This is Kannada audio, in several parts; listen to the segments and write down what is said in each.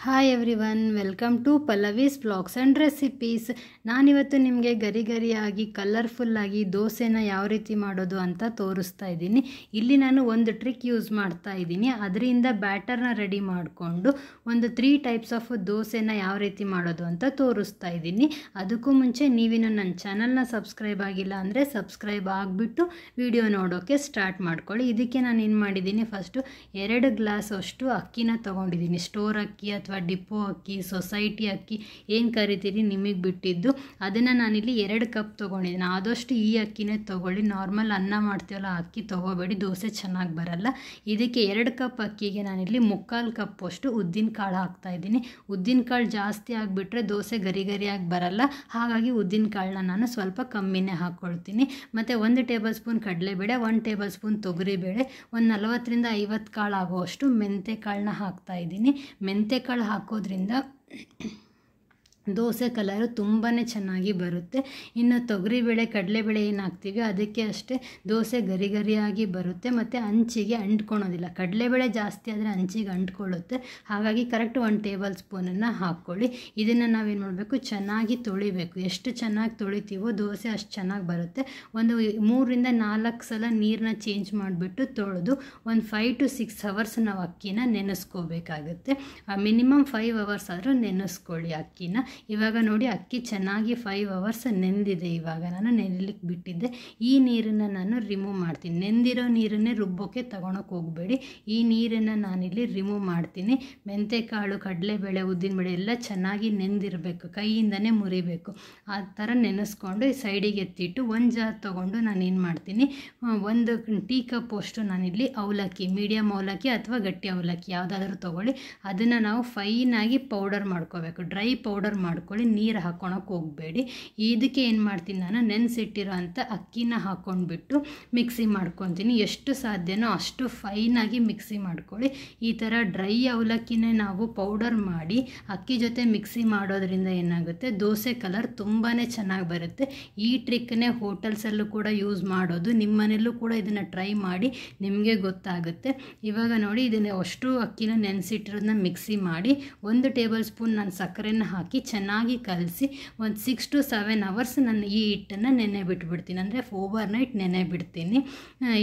Hi everyone, welcome to Pallavi's blogs and recipes. ನಾನಿವತ್ತು ನಿಮಗೆ ಗರಿ ಗರಿಯಾಗಿ ಕಲರ್ಫುಲ್ಲಾಗಿ ದೋಸೆನ ಯಾವ ರೀತಿ ಮಾಡೋದು ಅಂತ ತೋರಿಸ್ತಾ ಇದ್ದೀನಿ. ಇಲ್ಲಿ ನಾನು ಒಂದು ಟ್ರಿಕ್ ಯೂಸ್ ಮಾಡ್ತಾ ಇದ್ದೀನಿ. ಅದರಿಂದ ಬ್ಯಾಟರ್ನ ರೆಡಿ ಮಾಡಿಕೊಂಡು ಒಂದು 3 ಟೈಪ್ಸ್ ಆಫ್ ದೋಸೆನ ಯಾವ ರೀತಿ ಮಾಡೋದು ಅಂತ ತೋರಿಸ್ತಾ ಇದ್ದೀನಿ. ಅದಕ್ಕೂ ಮುಂಚೆ ನೀವಿನ್ನು ನನ್ನ ಚಾನಲ್ನ ಸಬ್ಸ್ಕ್ರೈಬ್ ಆಗಿಲ್ಲ ಅಂದರೆ ಸಬ್ಸ್ಕ್ರೈಬ್ ಆಗಿಬಿಟ್ಟು ವಿಡಿಯೋ ನೋಡೋಕ್ಕೆ ಸ್ಟಾರ್ಟ್ ಮಾಡ್ಕೊಳ್ಳಿ. ಇದಕ್ಕೆ ನಾನು ಏನು ಮಾಡಿದ್ದೀನಿ, ಫಸ್ಟು 2 ಗ್ಲಾಸ್ ಅಷ್ಟು ಅಕ್ಕಿನ ತೊಗೊಂಡಿದ್ದೀನಿ. ಸ್ಟೋರ್ ಅಕ್ಕಿ ಅಥವಾ ಡಿಪೋ ಅಕ್ಕಿ, ಸೊಸೈಟಿ ಅಕ್ಕಿ ಏನು ಕರಿತೀರಿ ನಿಮಗೆ ಬಿಟ್ಟಿದ್ದು. ಅದನ್ನು ನಾನಿಲ್ಲಿ 2 ಕಪ್ ತೊಗೊಂಡಿದ್ದೀನಿ. ಆದಷ್ಟು ಈ ಅಕ್ಕಿನೇ ತೊಗೊಳ್ಳಿ. ನಾರ್ಮಲ್ ಅನ್ನ ಮಾಡ್ತೀವಲ್ಲ ಅಕ್ಕಿ ತೊಗೋಬೇಡಿ, ದೋಸೆ ಚೆನ್ನಾಗಿ ಬರಲ್ಲ. ಇದಕ್ಕೆ 2 ಕಪ್ ಅಕ್ಕಿಗೆ ನಾನಿಲ್ಲಿ 3/4 ಕಪ್ ಅಷ್ಟು ಉದ್ದಿನ ಕಾಳು ಹಾಕ್ತಾಯಿದ್ದೀನಿ. ಉದ್ದಿನ ಕಾಳು ಜಾಸ್ತಿ ಆಗಿಬಿಟ್ರೆ ದೋಸೆ ಗರಿ ಗರಿಯಾಗಿ ಬರಲ್ಲ. ಹಾಗಾಗಿ ಉದ್ದಿನ ಕಾಳನ್ನ ನಾನು ಸ್ವಲ್ಪ ಕಮ್ಮಿನೇ ಹಾಕ್ಕೊಳ್ತೀನಿ. ಮತ್ತು 1 ಟೇಬಲ್ ಸ್ಪೂನ್ ಕಡಲೆಬೇಳೆ, 1 ಟೇಬಲ್ ಸ್ಪೂನ್ ತೊಗರಿಬೇಳೆ, ಒಂದು 40ರಿಂದ 50 ಕಾಳು ಆಗುವಷ್ಟು ಮೆಂತೆ ಕಾಳನ್ನ ಹಾಕ್ತಾಯಿದ್ದೀನಿ. ಮೆಂತೆ ಕಾಳು ಹಾಕೋದ್ರಿಂದ ದೋಸೆ ಕಲರು ತುಂಬಾ ಚೆನ್ನಾಗಿ ಬರುತ್ತೆ. ಇನ್ನು ತೊಗರಿಬೇಳೆ ಕಡಲೆಬೇಳೆ ಏನು ಹಾಕ್ತೀವಿ ಅದಕ್ಕೆ ಅಷ್ಟೇ ದೋಸೆ ಗರಿ ಗರಿಯಾಗಿ ಬರುತ್ತೆ ಮತ್ತು ಅಂಚಿಗೆ ಅಂಟ್ಕೊಳೋದಿಲ್ಲ. ಕಡಲೆಬೇಳೆ ಜಾಸ್ತಿ ಆದರೆ ಅಂಚಿಗೆ ಅಂಟ್ಕೊಳ್ಳುತ್ತೆ. ಹಾಗಾಗಿ ಕರೆಕ್ಟ್ 1 ಟೇಬಲ್ ಸ್ಪೂನನ್ನು ಹಾಕ್ಕೊಳ್ಳಿ. ಇದನ್ನು ನಾವೇನು ಮಾಡಬೇಕು, ಚೆನ್ನಾಗಿ ತೊಳಿಬೇಕು. ಎಷ್ಟು ಚೆನ್ನಾಗಿ ತೊಳಿತೀವೋ ದೋಸೆ ಅಷ್ಟು ಚೆನ್ನಾಗಿ ಬರುತ್ತೆ. ಒಂದು 3ರಿಂದ 4 ಸಲ ನೀರನ್ನ ಚೇಂಜ್ ಮಾಡಿಬಿಟ್ಟು ತೊಳೆದು ಒಂದು 5 to 6 ಅವರ್ಸ್ ನಾವು ಅಕ್ಕಿನ ನೆನೆಸ್ಕೋಬೇಕಾಗುತ್ತೆ. ಮಿನಿಮಮ್ 5 ಅವರ್ಸ್ ಆದರೂ ನೆನೆಸ್ಕೊಳ್ಳಿ ಅಕ್ಕಿನ. ಇವಾಗ ನೋಡಿ ಅಕ್ಕಿ ಚೆನ್ನಾಗಿ 5 ಅವರ್ಸ್ ನೆಂದಿದೆ. ಇವಾಗ ನಾನು ನೆನೆಲಿಕ್ಕೆ ಬಿಟ್ಟಿದ್ದೆ. ಈ ನೀರನ್ನು ನಾನು ರಿಮೂವ್ ಮಾಡ್ತೀನಿ. ನೆಂದಿರೋ ನೀರನ್ನೇ ರುಬ್ಬೋಕ್ಕೆ ತಗೊಳಕ್ಕೆ ಹೋಗಬೇಡಿ. ಈ ನೀರನ್ನು ನಾನಿಲ್ಲಿ ರಿಮೂವ್ ಮಾಡ್ತೀನಿ. ಮೆಂತೆಕಾಳು ಕಡಲೆಬೇಳೆ ಉದ್ದಿನಬೇಳೆ ಎಲ್ಲ ಚೆನ್ನಾಗಿ ನೆಂದಿರಬೇಕು, ಕೈಯಿಂದನೇ ಮುರಿಬೇಕು. ಆ ಥರ ನೆನೆಸ್ಕೊಂಡು ಸೈಡಿಗೆ ಎತ್ತಿಟ್ಟು ಒಂದು ಜಾರ್ ತೊಗೊಂಡು ನಾನೇನು ಮಾಡ್ತೀನಿ, 1 ಟೀ ಕಪ್ ಅಷ್ಟು ನಾನಿಲ್ಲಿ ಅವಲಕ್ಕಿ, ಮೀಡಿಯಮ್ ಅವಲಕ್ಕಿ ಅಥವಾ ಗಟ್ಟಿ ಅವಲಕ್ಕಿ ಯಾವುದಾದ್ರೂ ತೊಗೊಳ್ಳಿ. ಅದನ್ನು ನಾವು ಫೈನಾಗಿ ಪೌಡರ್ ಮಾಡ್ಕೋಬೇಕು. ಡ್ರೈ ಪೌಡರ್ ಮಾಡ್ಕೊಳ್ಳಿ, ನೀರು ಹಾಕ್ಕೊಳಕ್ಕೆ ಹೋಗಬೇಡಿ. ಇದಕ್ಕೆ ಏನು ಮಾಡ್ತೀನಿ, ನಾನು ನೆನೆಸಿಟ್ಟಿರೋ ಅಂಥ ಅಕ್ಕಿನ ಹಾಕ್ಕೊಂಡ್ಬಿಟ್ಟು ಮಿಕ್ಸಿ ಮಾಡ್ಕೊತೀನಿ. ಎಷ್ಟು ಸಾಧ್ಯನೋ ಅಷ್ಟು ಫೈನಾಗಿ ಮಿಕ್ಸಿ ಮಾಡ್ಕೊಳ್ಳಿ. ಈ ಥರ ಡ್ರೈ ಅವಲಕ್ಕಿನೇ ನಾವು ಪೌಡರ್ ಮಾಡಿ ಅಕ್ಕಿ ಜೊತೆ ಮಿಕ್ಸಿ ಮಾಡೋದ್ರಿಂದ ಏನಾಗುತ್ತೆ, ದೋಸೆ ಕಲರ್ ತುಂಬಾ ಚೆನ್ನಾಗಿ ಬರುತ್ತೆ. ಈ ಟ್ರಿಕ್ನೇ ಹೋಟೆಲ್ಸಲ್ಲೂ ಕೂಡ ಯೂಸ್ ಮಾಡೋದು. ನಿಮ್ಮ ಮನೆಯಲ್ಲೂ ಕೂಡ ಇದನ್ನು ಟ್ರೈ ಮಾಡಿ, ನಿಮಗೆ ಗೊತ್ತಾಗುತ್ತೆ. ಇವಾಗ ನೋಡಿ ಇದನ್ನು ಅಷ್ಟು ಅಕ್ಕಿನ ನೆನೆಸಿಟ್ಟಿರೋದನ್ನ ಮಿಕ್ಸಿ ಮಾಡಿ 1 ಟೇಬಲ್ ಸ್ಪೂನ್ ನಾನು ಸಕ್ಕರೆನ ಹಾಕಿ ಚೆನ್ನಾಗಿ ಕಲಸಿ ಒಂದು 6 to 7 ಅವರ್ಸ್ ನಾನು ಈ ಹಿಟ್ಟನ್ನು ನೆನೆ ಬಿಟ್ಬಿಡ್ತೀನಿ. ಅಂದರೆ ಓವರ್ ನೈಟ್ ನೆನೆ ಬಿಡ್ತೀನಿ.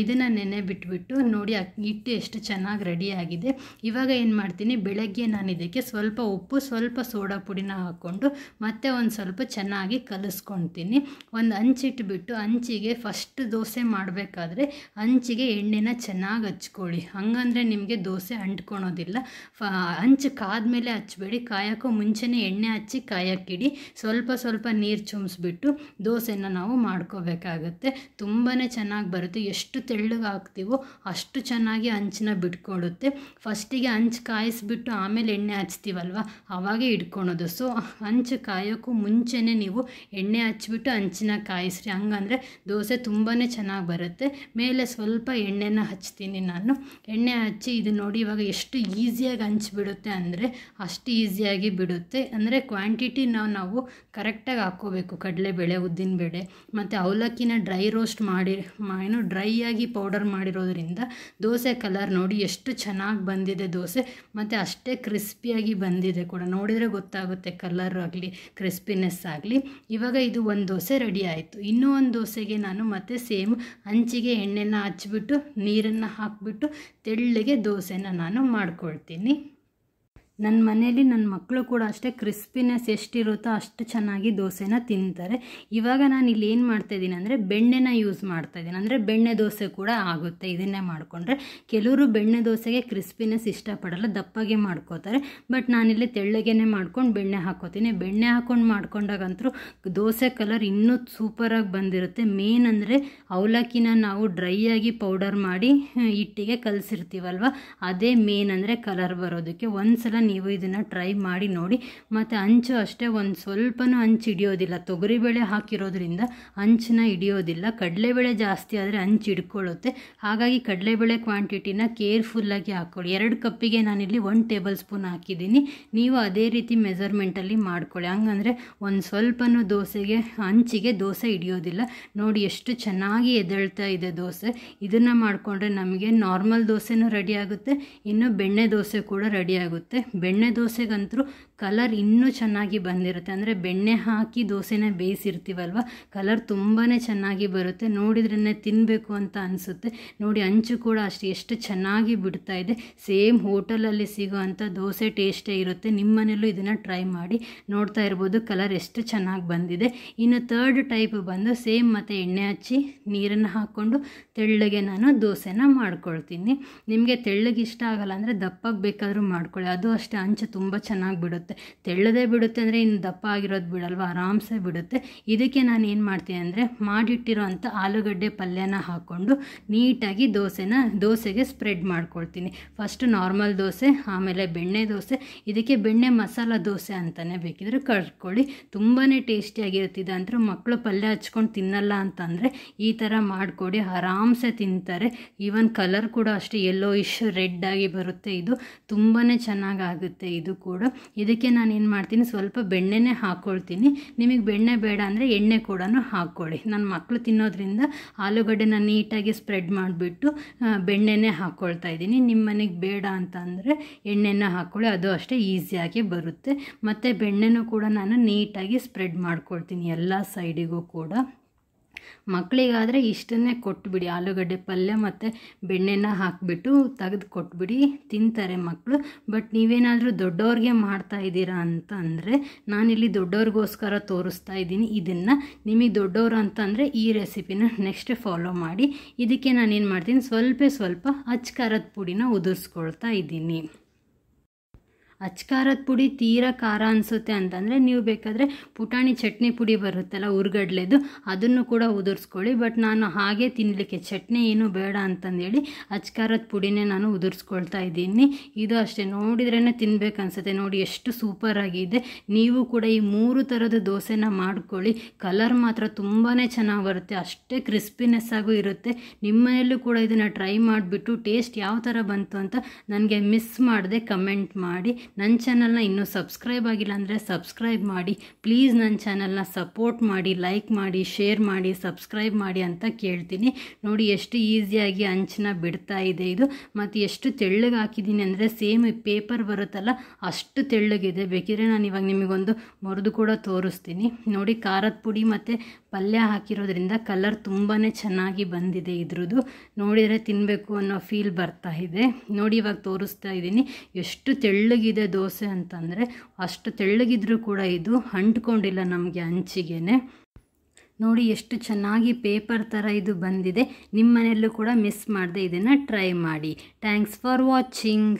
ಇದನ್ನು ನೆನೆ ಬಿಟ್ಬಿಟ್ಟು ನೋಡಿ ಹಿಟ್ಟು ಎಷ್ಟು ಚೆನ್ನಾಗಿ ರೆಡಿಯಾಗಿದೆ. ಇವಾಗ ಏನು ಮಾಡ್ತೀನಿ, ಬೆಳಗ್ಗೆ ನಾನು ಇದಕ್ಕೆ ಸ್ವಲ್ಪ ಉಪ್ಪು, ಸ್ವಲ್ಪ ಸೋಡಾ ಪುಡಿನ ಹಾಕ್ಕೊಂಡು ಮತ್ತೆ ಒಂದು ಸ್ವಲ್ಪ ಚೆನ್ನಾಗಿ ಕಲಿಸ್ಕೊಳ್ತೀನಿ. ಒಂದು ಹಂಚಿಟ್ಬಿಟ್ಟು ಹಂಚಿಗೆ ಫಸ್ಟ್ ದೋಸೆ ಮಾಡಬೇಕಾದ್ರೆ ಹಂಚಿಗೆ ಎಣ್ಣೆನ ಚೆನ್ನಾಗಿ ಹಚ್ಕೊಳ್ಳಿ. ಹಂಗಂದರೆ ನಿಮಗೆ ದೋಸೆ ಅಂಟ್ಕೊಳೋದಿಲ್ಲ. ಹಂಚು ಕಾದ್ಮೇಲೆ ಹಚ್ಚಬೇಡಿ, ಕಾಯೋಕ್ಕೂ ಮುಂಚೆನೇ ಎಣ್ಣೆ ಹಚ್ಚಿ ಕಾಯಕ್ಕಿಡಿ. ಸ್ವಲ್ಪ ನೀರು ಚುಮ್ಸ್ಬಿಟ್ಟು ದೋಸೆನ ನಾವು ಮಾಡ್ಕೋಬೇಕಾಗತ್ತೆ. ತುಂಬಾ ಚೆನ್ನಾಗಿ ಬರುತ್ತೆ. ಎಷ್ಟು ತೆಳ್ಳಗೆ ಹಾಕ್ತೀವೋ ಅಷ್ಟು ಚೆನ್ನಾಗಿ ಹಂಚನ್ನ ಬಿಟ್ಕೊಡುತ್ತೆ. ಫಸ್ಟಿಗೆ ಹಂಚು ಕಾಯಿಸ್ಬಿಟ್ಟು ಆಮೇಲೆ ಎಣ್ಣೆ ಹಚ್ತೀವಲ್ವ, ಅವಾಗೇ ಇಟ್ಕೊಳೋದು. ಸೊ ಹಂಚು ಕಾಯೋಕ್ಕೂ ಮುಂಚೆನೇ ನೀವು ಎಣ್ಣೆ ಹಚ್ಬಿಟ್ಟು ಹಂಚಿನ ಕಾಯಿಸ್ರಿ. ಹಂಗಂದರೆ ದೋಸೆ ತುಂಬಾ ಚೆನ್ನಾಗಿ ಬರುತ್ತೆ. ಮೇಲೆ ಸ್ವಲ್ಪ ಎಣ್ಣೆನ ಹಚ್ತೀನಿ ನಾನು. ಎಣ್ಣೆ ಹಚ್ಚಿ ಇದು ನೋಡಿ ಇವಾಗ ಎಷ್ಟು ಈಸಿಯಾಗಿ ಹಂಚ್ಬಿಡುತ್ತೆ ಅಂದರೆ ಅಷ್ಟು ಈಸಿಯಾಗಿ ಬಿಡುತ್ತೆ. ಅಂದರೆ ಕ್ವಾಂಟಿಟಿ ನಾವು ಕರೆಕ್ಟಾಗಿ ಹಾಕ್ಕೋಬೇಕು. ಕಡಲೆಬೇಳೆ ಉದ್ದಿನಬೇಳೆ ಮತ್ತು ಅವಲಕ್ಕಿನ ಡ್ರೈ ರೋಸ್ಟ್ ಮಾಡಿ ಏನು ಡ್ರೈ ಆಗಿ ಪೌಡರ್ ಮಾಡಿರೋದ್ರಿಂದ ದೋಸೆ ಕಲರ್ ನೋಡಿ ಎಷ್ಟು ಚೆನ್ನಾಗಿ ಬಂದಿದೆ ದೋಸೆ. ಮತ್ತು ಅಷ್ಟೇ ಕ್ರಿಸ್ಪಿಯಾಗಿ ಬಂದಿದೆ ಕೂಡ, ನೋಡಿದರೆ ಗೊತ್ತಾಗುತ್ತೆ ಕಲರ್ ಆಗಲಿ ಕ್ರಿಸ್ಪಿನೆಸ್ ಆಗಲಿ. ಇವಾಗ ಇದು ಒಂದು ದೋಸೆ ರೆಡಿ ಆಯಿತು. ಇನ್ನೂ ಒಂದು ದೋಸೆಗೆ ನಾನು ಮತ್ತೆ ಸೇಮ್ ಹಂಚಿಗೆ ಎಣ್ಣೆನ ಹಚ್ಬಿಟ್ಟು ನೀರನ್ನು ಹಾಕಿಬಿಟ್ಟು ತೆಳ್ಳಗೆ ದೋಸೆನ ನಾನು ಮಾಡ್ಕೊಳ್ತೀನಿ. ನನ್ನ ಮನೆಯಲ್ಲಿ ನನ್ನ ಮಕ್ಕಳು ಕೂಡ ಅಷ್ಟೇ ಕ್ರಿಸ್ಪಿನೆಸ್ ಎಷ್ಟಿರುತ್ತೋ ಅಷ್ಟು ಚೆನ್ನಾಗಿ ದೋಸೆನ ತಿಂತಾರೆ. ಇವಾಗ ನಾನು ಇಲ್ಲಿ ಏನು ಮಾಡ್ತಾಯಿದ್ದೀನಿ ಅಂದರೆ ಬೆಣ್ಣೆನ ಯೂಸ್ ಮಾಡ್ತಾಯಿದ್ದೀನಿ. ಅಂದರೆ ಬೆಣ್ಣೆ ದೋಸೆ ಕೂಡ ಆಗುತ್ತೆ ಇದನ್ನೇ ಮಾಡಿಕೊಂಡ್ರೆ. ಕೆಲವರು ಬೆಣ್ಣೆ ದೋಸೆಗೆ ಕ್ರಿಸ್ಪಿನೆಸ್ ಇಷ್ಟಪಡಲ್ಲ, ದಪ್ಪಗೆ ಮಾಡ್ಕೋತಾರೆ. ಬಟ್ ನಾನಿಲ್ಲಿ ತೆಳ್ಳಗೆನೇ ಮಾಡ್ಕೊಂಡು ಬೆಣ್ಣೆ ಹಾಕೋತೀನಿ. ಬೆಣ್ಣೆ ಹಾಕ್ಕೊಂಡು ಮಾಡ್ಕೊಂಡಾಗಂತೂ ದೋಸೆ ಕಲರ್ ಇನ್ನೂ ಸೂಪರಾಗಿ ಬಂದಿರುತ್ತೆ. ಮೇನ್ ಅಂದರೆ ಅವಲಕ್ಕಿನ ನಾವು ಡ್ರೈ ಆಗಿ ಪೌಡರ್ ಮಾಡಿ ಹಿಟ್ಟಿಗೆ ಕಲಸಿರ್ತೀವಲ್ವ, ಅದೇ ಮೇನ್ ಅಂದರೆ ಕಲರ್ ಬರೋದಕ್ಕೆ. ಒಂದು ಸಲ ನೀವು ಇದನ್ನು ಟ್ರೈ ಮಾಡಿ ನೋಡಿ. ಮತ್ತು ಹಂಚು ಅಷ್ಟೇ ಒಂದು ಸ್ವಲ್ಪನೂ ಹಂಚು ಹಿಡಿಯೋದಿಲ್ಲ. ತೊಗರಿಬೇಳೆ ಹಾಕಿರೋದ್ರಿಂದ ಹಂಚನ್ನ ಹಿಡಿಯೋದಿಲ್ಲ. ಕಡಲೆಬೇಳೆ ಜಾಸ್ತಿ ಆದರೆ ಹಂಚು ಹಿಡ್ಕೊಳ್ಳುತ್ತೆ. ಹಾಗಾಗಿ ಕಡಲೆಬೇಳೆ ಕ್ವಾಂಟಿಟಿನ ಕೇರ್ಫುಲ್ಲಾಗಿ ಹಾಕ್ಕೊಳ್ಳಿ. 2 ಕಪ್ಪಿಗೆ ನಾನಿಲ್ಲಿ 1 ಟೇಬಲ್ ಸ್ಪೂನ್ ಹಾಕಿದ್ದೀನಿ. ನೀವು ಅದೇ ರೀತಿ ಮೆಜರ್ಮೆಂಟಲ್ಲಿ ಮಾಡ್ಕೊಳ್ಳಿ. ಹಂಗಂದರೆ ಒಂದು ಸ್ವಲ್ಪನೂ ದೋಸೆಗೆ ಹಂಚಿಗೆ ದೋಸೆ ಹಿಡಿಯೋದಿಲ್ಲ. ನೋಡಿ ಎಷ್ಟು ಚೆನ್ನಾಗಿ ಎದ್ದೇಳ್ತಾ ಇದೆ ದೋಸೆ. ಇದನ್ನು ಮಾಡಿಕೊಂಡ್ರೆ ನಮಗೆ ನಾರ್ಮಲ್ ದೋಸೆನೂ ರೆಡಿ ಆಗುತ್ತೆ, ಇನ್ನು ಬೆಣ್ಣೆ ದೋಸೆ ಕೂಡ ರೆಡಿ ಆಗುತ್ತೆ. ಬೆಣ್ಣೆ ದೋಸೆಗಂತೂ ಕಲರ್ ಇನ್ನೂ ಚೆನ್ನಾಗಿ ಬಂದಿರುತ್ತೆ. ಅಂದರೆ ಬೆಣ್ಣೆ ಹಾಕಿ ದೋಸೆನ ಬೇಯಿಸಿರ್ತೀವಲ್ವ, ಕಲರ್ ತುಂಬಾ ಚೆನ್ನಾಗಿ ಬರುತ್ತೆ. ನೋಡಿದ್ರೇ ತಿನ್ನಬೇಕು ಅಂತ ಅನಿಸುತ್ತೆ. ನೋಡಿ ಅಂಚು ಕೂಡ ಅಷ್ಟು ಎಷ್ಟು ಚೆನ್ನಾಗಿ ಬಿಡ್ತಾ ಇದೆ. ಸೇಮ್ ಹೋಟೆಲಲ್ಲಿ ಸಿಗೋವಂಥ ದೋಸೆ ಟೇಸ್ಟೇ ಇರುತ್ತೆ. ನಿಮ್ಮನೇಲೂ ಇದನ್ನು ಟ್ರೈ ಮಾಡಿ. ನೋಡ್ತಾ ಇರ್ಬೋದು ಕಲರ್ ಎಷ್ಟು ಚೆನ್ನಾಗಿ ಬಂದಿದೆ. ಇನ್ನು ಥರ್ಡ್ ಟೈಪ್ ಬಂದು ಸೇಮ್ ಮತ್ತು ಎಣ್ಣೆ ಹಚ್ಚಿ ನೀರನ್ನು ಹಾಕ್ಕೊಂಡು ತೆಳ್ಳಗೆ ನಾನು ದೋಸೆನ ಮಾಡ್ಕೊಳ್ತೀನಿ. ನಿಮಗೆ ತೆಳ್ಳಗೆ ಇಷ್ಟ ಆಗಲ್ಲ ಅಂದರೆ ದಪ್ಪಗೆ ಬೇಕಾದರೂ ಮಾಡ್ಕೊಳ್ಳಿ, ಅದು ಅಷ್ಟೇ ಅಂಚು ತುಂಬ ಚೆನ್ನಾಗಿ ಬಿಡುತ್ತೆ. ತೆಳ್ಳದೇ ಬಿಡುತ್ತೆ ಅಂದರೆ ಇನ್ನು ದಪ್ಪ ಆಗಿರೋದು ಬಿಡಲ್ವ, ಆರಾಮ್ಸೆ ಬಿಡುತ್ತೆ. ಇದಕ್ಕೆ ನಾನು ಏನು ಮಾಡ್ತೀನಿ ಅಂದರೆ ಮಾಡಿಟ್ಟಿರೋ ಅಂಥ ಆಲೂಗಡ್ಡೆ ಪಲ್ಯನ ಹಾಕ್ಕೊಂಡು ನೀಟಾಗಿ ದೋಸೆಗೆ ಸ್ಪ್ರೆಡ್ ಮಾಡ್ಕೊಳ್ತೀನಿ. ಫಸ್ಟು ನಾರ್ಮಲ್ ದೋಸೆ, ಆಮೇಲೆ ಬೆಣ್ಣೆ ದೋಸೆ. ಇದಕ್ಕೆ ಬೆಣ್ಣೆ ಮಸಾಲ ದೋಸೆ ಅಂತಲೇ ಬೇಕಿದ್ರೆ ಕಳ್ಕೊಳ್ಳಿ, ತುಂಬಾ ಟೇಸ್ಟಿಯಾಗಿರುತ್ತಿದೆ. ಅಂತೂ ಮಕ್ಕಳು ಪಲ್ಯ ಹಚ್ಕೊಂಡು ತಿನ್ನಲ್ಲ ಅಂತಂದರೆ ಈ ಥರ ಮಾಡಿಕೊಡಿ, ಆರಾಮ್ಸೆ ತಿಂತಾರೆ. ಈವನ್ ಕಲರ್ ಕೂಡ ಅಷ್ಟೇ ಯೆಲ್ಲೋಯಿಶ್ ರೆಡ್ ಆಗಿ ಬರುತ್ತೆ. ಇದು ತುಂಬಾ ಚೆನ್ನಾಗಾಗುತ್ತೆ. ಇದು ಕೂಡ ಇದಕ್ಕೆ ನಾನು ಏನು ಮಾಡ್ತೀನಿ, ಸ್ವಲ್ಪ ಬೆಣ್ಣೆನೇ ಹಾಕ್ಕೊಳ್ತೀನಿ. ನಿಮಗೆ ಬೆಣ್ಣೆ ಬೇಡ ಅಂದರೆ ಎಣ್ಣೆ ಕೂಡ ಹಾಕ್ಕೊಳ್ಳಿ. ನನ್ನ ಮಕ್ಕಳು ತಿನ್ನೋದ್ರಿಂದ ಆಲೂಗಡ್ಡೆನ ನೀಟಾಗಿ ಸ್ಪ್ರೆಡ್ ಮಾಡಿಬಿಟ್ಟು ಬೆಣ್ಣೆನೇ ಹಾಕ್ಕೊಳ್ತಾ ಇದ್ದೀನಿ. ನಿಮ್ಮ ಮನೆಗೆ ಬೇಡ ಅಂತಂದರೆ ಎಣ್ಣೆನ ಹಾಕ್ಕೊಳ್ಳಿ, ಅದು ಅಷ್ಟೇ ಈಸಿಯಾಗಿ ಬರುತ್ತೆ. ಮತ್ತು ಬೆಣ್ಣೆನೂ ಕೂಡ ನಾನು ನೀಟಾಗಿ ಸ್ಪ್ರೆಡ್ ಮಾಡ್ಕೊಳ್ತೀನಿ ಎಲ್ಲ ಸೈಡಿಗೂ ಕೂಡ. ಮಕ್ಕಳಿಗಾದರೆ ಇಷ್ಟನ್ನೇ ಕೊಟ್ಬಿಡಿ, ಆಲೂಗಡ್ಡೆ ಪಲ್ಯ ಮತ್ತು ಬೆಣ್ಣೆನ ಹಾಕಿಬಿಟ್ಟು ತೆಗೆದು ಕೊಟ್ಬಿಡಿ, ತಿಂತಾರೆ ಮಕ್ಕಳು. ಬಟ್ ನೀವೇನಾದರೂ ದೊಡ್ಡವ್ರಿಗೆ ಮಾಡ್ತಾ ಇದ್ದೀರಾ ಅಂತ ಅಂದರೆ ನಾನಿಲ್ಲಿ ದೊಡ್ಡವ್ರಿಗೋಸ್ಕರ ತೋರಿಸ್ತಾ ಇದ್ದೀನಿ ಇದನ್ನು. ನಿಮಗೆ ದೊಡ್ಡವರು ಅಂತಂದರೆ ಈ ರೆಸಿಪಿನ ನೆಕ್ಸ್ಟ್ ಫಾಲೋ ಮಾಡಿ. ಇದಕ್ಕೆ ನಾನೇನು ಮಾಡ್ತೀನಿ, ಸ್ವಲ್ಪ ಅಚ್ಚ ಪುಡಿನ ಉದುರಿಸ್ಕೊಳ್ತಾ ಇದ್ದೀನಿ. ಅಚ್ಕಾರದ ಪುಡಿ ತೀರಾ ಖಾರ ಅನಿಸುತ್ತೆ ಅಂತಂದರೆ ನೀವು ಬೇಕಾದರೆ ಪುಟಾಣಿ ಚಟ್ನಿ ಪುಡಿ ಬರುತ್ತಲ್ಲ ಹುರ್ಗಡ್ಲೆದು, ಅದನ್ನು ಕೂಡ ಉದುರಿಸ್ಕೊಳ್ಳಿ. ಬಟ್ ನಾನು ಹಾಗೆ ತಿನ್ನಲಿಕ್ಕೆ ಚಟ್ನಿ ಏನೂ ಬೇಡ ಅಂತಂದೇಳಿ ಅಚ್ಕಾರದ ಪುಡಿನೇ ನಾನು ಉದುರಿಸ್ಕೊಳ್ತಾ ಇದ್ದೀನಿ. ಇದು ಅಷ್ಟೇ ನೋಡಿದ್ರೇ ತಿನ್ಬೇಕು ಅನಿಸುತ್ತೆ. ನೋಡಿ ಎಷ್ಟು ಸೂಪರಾಗಿದೆ. ನೀವು ಕೂಡ ಈ 3 ಥರದ ದೋಸೆನ ಮಾಡ್ಕೊಳ್ಳಿ. ಕಲರ್ ಮಾತ್ರ ತುಂಬಾ ಚೆನ್ನಾಗಿ ಬರುತ್ತೆ, ಅಷ್ಟೇ ಕ್ರಿಸ್ಪಿನೆಸ್ ಆಗೂ ಇರುತ್ತೆ. ನಿಮ್ಮನೆಯಲ್ಲೂ ಕೂಡ ಇದನ್ನು ಟ್ರೈ ಮಾಡಿಬಿಟ್ಟು ಟೇಸ್ಟ್ ಯಾವ ಥರ ಬಂತು ಅಂತ ನನಗೆ ಮಿಸ್ ಮಾಡದೆ ಕಮೆಂಟ್ ಮಾಡಿ. ನನ್ನ ಚಾನಲ್ನ ಇನ್ನೂ ಸಬ್ಸ್ಕ್ರೈಬ್ ಆಗಿಲ್ಲ ಅಂದರೆ ಸಬ್ಸ್ಕ್ರೈಬ್ ಮಾಡಿ ಪ್ಲೀಸ್. ನನ್ನ ಚಾನಲ್ನ ಸಪೋರ್ಟ್ ಮಾಡಿ, ಲೈಕ್ ಮಾಡಿ, ಶೇರ್ ಮಾಡಿ, ಸಬ್ಸ್ಕ್ರೈಬ್ ಮಾಡಿ ಅಂತ ಕೇಳ್ತೀನಿ. ನೋಡಿ ಎಷ್ಟು ಈಸಿಯಾಗಿ ಅಂಚನ್ನ ಬಿಡ್ತಾ ಇದೆ ಇದು. ಮತ್ತು ಎಷ್ಟು ತೆಳ್ಳಗೆ ಹಾಕಿದ್ದೀನಿ ಅಂದರೆ ಸೇಮ್ ಪೇಪರ್ ಬರುತ್ತಲ್ಲ ಅಷ್ಟು ತೆಳ್ಳಗಿದೆ. ಬೇಕಿದ್ರೆ ನಾನು ಇವಾಗ ನಿಮಗೊಂದು ಮುರಿದು ಕೂಡ ತೋರಿಸ್ತೀನಿ. ನೋಡಿ ಖಾರದ ಪುಡಿ ಮತ್ತು ಪಲ್ಯ ಹಾಕಿರೋದ್ರಿಂದ ಕಲರ್ ತುಂಬಾ ಚೆನ್ನಾಗಿ ಬಂದಿದೆ. ಇದ್ರದ್ದು ನೋಡಿದರೆ ತಿನ್ನಬೇಕು ಅನ್ನೋ ಫೀಲ್ ಬರ್ತಾ ಇದೆ. ನೋಡಿ ಇವಾಗ ತೋರಿಸ್ತಾ ಇದ್ದೀನಿ ಎಷ್ಟು ತೆಳ್ಳಗಿದೆ ದೋಸೆ ಅಂತಂದರೆ. ಅಷ್ಟು ತೆಳ್ಳಗಿದ್ರೂ ಕೂಡ ಇದು ಅಂಟ್ಕೊಂಡಿಲ್ಲ ನಮಗೆ ಅಂಚಿಗೆನೆ. ನೋಡಿ ಎಷ್ಟು ಚೆನ್ನಾಗಿ ಪೇಪರ್ ಥರ ಇದು ಬಂದಿದೆ. ನಿಮ್ಮ ಮನೆಯಲ್ಲೂ ಕೂಡ ಮಿಸ್ ಮಾಡದೆ ಇದನ್ನು ಟ್ರೈ ಮಾಡಿ. Thanks for watching.